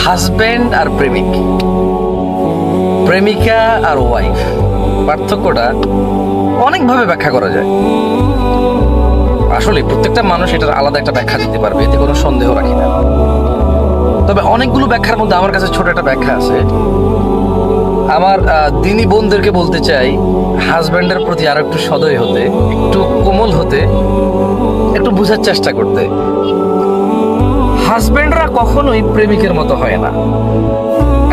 Husband আর প্রেমিক, প্রেমিকা আর wife, পার্থক্যটা অনেকভাবে ব্যাখ্যা করা যায়। আসলে প্রত্যেকটা মানুষ এটার আলাদা একটা ব্যাখ্যা দিতে পারবে, এতে কোনো সন্দেহ রাখি না। তবে অনেকগুলো ব্যাখ্যার মধ্যে আমার কাছে ছোট একটা ব্যাখ্যা আছে। আমার দিনী বোনদেরকে বলতে চাই, হাজব্যান্ডের প্রতি আরো একটু সদয় হতে, একটু কোমল হতে, একটু বোঝার চেষ্টা করতে। হাজব্যান্ডরা কখনোই প্রেমিকের মতো হয় না।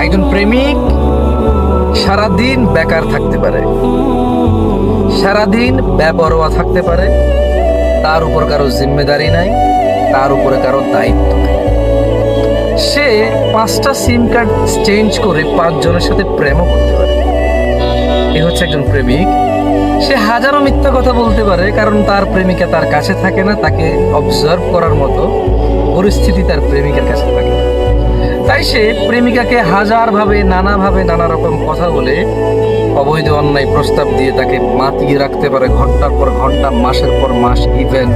একজন প্রেমিক সারাদিন বেকার থাকতে পারে, সারাদিন বেপরোয়া থাকতে পারে, তার উপর কারো জিম্মেদারি নাই, তার উপরে কারো দায়িত্ব নেই। সে 5টা সিম কার্ড চেঞ্জ করে 5 জনের সাথে প্রেমও করতে পারে। এ হচ্ছে একজন প্রেমিক। সে হাজারো মিথ্যা কথা বলতে পারে, কারণ তার প্রেমিকা তার কাছে থাকে না, তাকে অবজার্ভ করার মতো পরিস্থিতি তার প্রেমিকার কাছে থাকে। তাই সে প্রেমিকাকে হাজারভাবে, নানাভাবে, নানা রকম কথা বলে, অবৈধ অন্যায় প্রস্তাব দিয়ে তাকে মাতিয়ে রাখতে পারে ঘন্টার পর ঘন্টা, মাসের পর মাস, ইভেন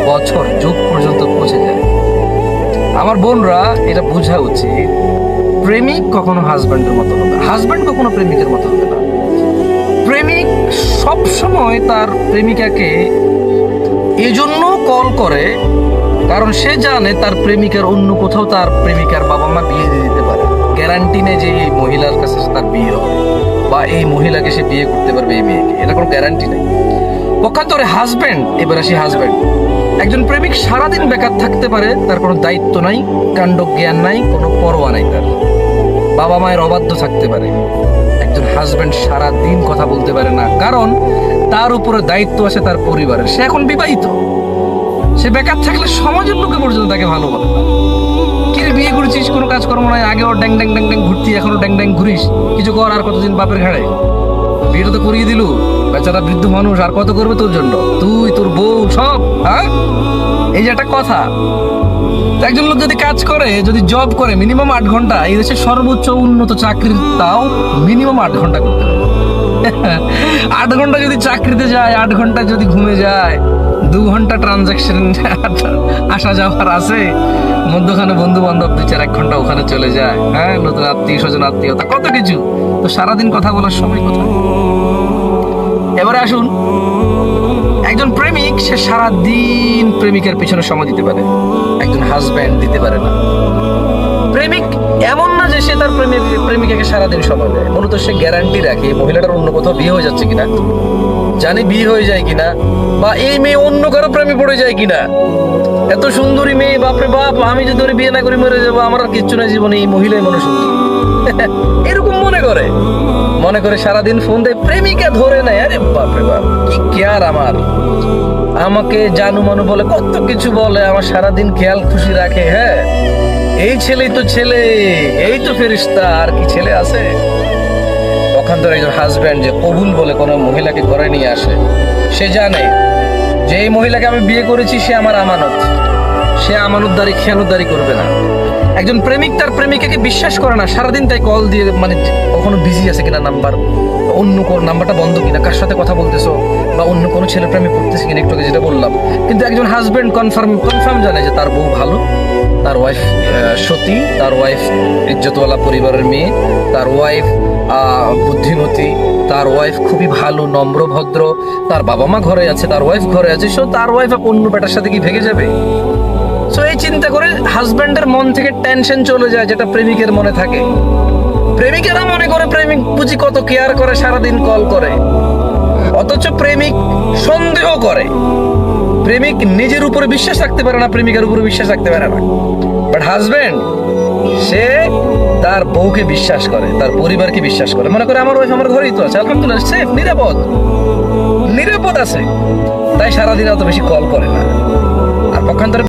বছর, যুগ পর্যন্ত পৌঁছে যায়। আমার বোনরা এটা বোঝা উচিত, প্রেমিক কখনো হাজব্যান্ডের মতো হবে না, হাজব্যান্ড কখনো প্রেমিকের মতো হবে না। প্রেমিক সব সময় তার প্রেমিকাকে এজন্য কল করে কারণ সে জানে তার প্রেমিকার অন্য কোথাও তার প্রেমিকার বাবা মা বিয়ে দিয়ে দিতে পারে। গ্যারান্টি নেই যে এই মহিলার কাছে তার বিয়ে হবে বা এই মহিলাকে সে বিয়ে করতে পারবে, এই মেয়েকে, এটা কোনো গ্যারান্টি নেই। পক্ষান্তরে হাজব্যান্ড, এবার আসি হাজব্যান্ড, একজন প্রেমিক সারাদিন বেকার থাকতে পারে, তার কোনো দায়িত্ব নাই, কাণ্ড জ্ঞান নাই, কোনো পরোয়া নাই, তার বাবা মায়ের অবাধ্য থাকতে পারে। একজন হাজব্যান্ড সারাদিন কথা বলতে পারে না, কারণ তার উপরে দায়িত্ব আছে তার পরিবারের। সে এখন বিবাহিত, সে বেকার থাকলে সমাজের লোকে পর্যন্ত তাকে ভালো বলে। কি রে, বিয়ে করেছিস, কোনো কাজকর্ম নাই, আগেও ড্যাং ড্যাং ড্যাং ড্যাং ঘুরতি, এখনো ড্যাং ড্যাং ঘুরিস, কিছু কর, আর কতদিন বাপের ঘাড়ে, বিয়েটা তো করিয়ে দিলু, বেচারা বৃদ্ধ মানুষ, আর কত করবে তোর জন্য, তুই, তোর বউ, সব। হ্যাঁ, এই যে একটা কথা। একজন লোক যদি কাজ করে, যদি জব করে মিনিমাম 8 ঘন্টা, এই দেশের সর্বোচ্চ উন্নত চাকরির তাও মিনিমাম 8 ঘন্টা করতে হবে। 8 ঘন্টা যদি চাকরিতে যায়, 8 ঘন্টা যদি ঘুমে যায়, 2 ঘন্টা ট্রানজাকশন আসা যাওয়ার আছে, মধ্যখানে বন্ধু বান্ধব 2-1 ঘন্টা ওখানে চলে যায়, হ্যাঁ, নতুন আত্মীয় স্বজন, আত্মীয়তা, কত কিছু। তো সারাদিন কথা বলার সময় কোথায়? এবারে আসুন, একজন প্রেমিক সে সারাদিন প্রেমিকার পিছনে সময় দিতে পারে, একজন হাজব্যান্ড দিতে পারে না। প্রেমিক এমন না যে সে তার প্রেমিকাকে সারাদিন সময় দেয়, মূলত সে গ্যারান্টি রাখে মহিলাটার অন্য কোথাও বিয়ে হয়ে যাচ্ছে কিনা, জানি বিয়ে হয়ে যায় কিনা, বা এই মেয়ে অন্য কারো প্রেমে পড়ে যায় কিনা। এত সুন্দরী মেয়ে, বাপরে বাপ, আমি যদি ওর বিয়ে না করে মরে যাবো, আমার আর কিচ্ছু নাই জীবনে, এই মহিলাই মনে সুন্দর। এরকম মনে করে সারাদিন ফোন দেয়, প্রেমিকা ধরে নেয়। আরে বাপরে বাপ, কি কেয়ার আমার, আমাকে জানু মানু বলে, কত কিছু বলে, আমার সারাদিন খেয়াল খুশি রাখে। হ্যাঁ, এই ছেলেই তো ছেলে, এই তো ফেরেশতা, আর কি ছেলে আছে? পক্ষান্তরে একজন হাজব্যান্ড যে কবুল বলে কোনো মহিলাকে ঘরে নিয়ে আসে, সে জানে যে এই মহিলাকে আমি বিয়ে করেছি, সে আমার আমানত, সে আমানতদারি খেয়ানতদারি করবে না। একজন প্রেমিক তার প্রেমিকাকে বিশ্বাস করে না, সারাদিন তাই কল দিয়ে, মানে কখনো বিজি আছে কিনা নাম্বার, অন্য কোন নাম্বারটা বন্ধ কিনা, কার সাথে কথা বলতেছো, বা অন্য কোনো ছেলের প্রেমে পড়তেছে কিনা, একটু আগে যেটা বললাম। কিন্তু একজন হাজব্যান্ড কনফার্ম জানে যে তার বউ ভালো, তার ওয়াইফ সতী, তার ওয়াইফ ইজ্জতওয়ালা পরিবারের মেয়ে, তার ওয়াইফ বুদ্ধিমতী, তার ওয়াইফ খুবই ভালো, নম্র, ভদ্র, তার বাবা মা ঘরে আছে, তার ওয়াইফ ঘরে আছে, সো তার ওয়াইফ অন্য বেটার সাথে কি ভেগে যাবে? সো এই চিন্তা করে হাজব্যান্ডের মন থেকে টেনশন চলে যায়, যেটা প্রেমিকের মনে থাকে। প্রেমিকেরা মনে করে প্রেমিক বুঝি কত কেয়ার করে, সারাদিন কল করে, অথচ প্রেমিক সন্দেহ করে। প্রেমিক নিজের উপরে বিশ্বাস রাখতে পারে না, প্রেমিকার উপরে বিশ্বাস রাখতে পারে না। বাট হাজব্যান্ড, সে তার বউকে বিশ্বাস করে, তার পরিবারকে বিশ্বাস করে, মনে করে আমার ওয়াইফ আমার ঘরেই তো আছে, আলহামদুলিল্লাহ, সেফ, নিরাপদ আছে, তাই সারাদিন অত বেশি কল করে না। আর পক্ষান্তরে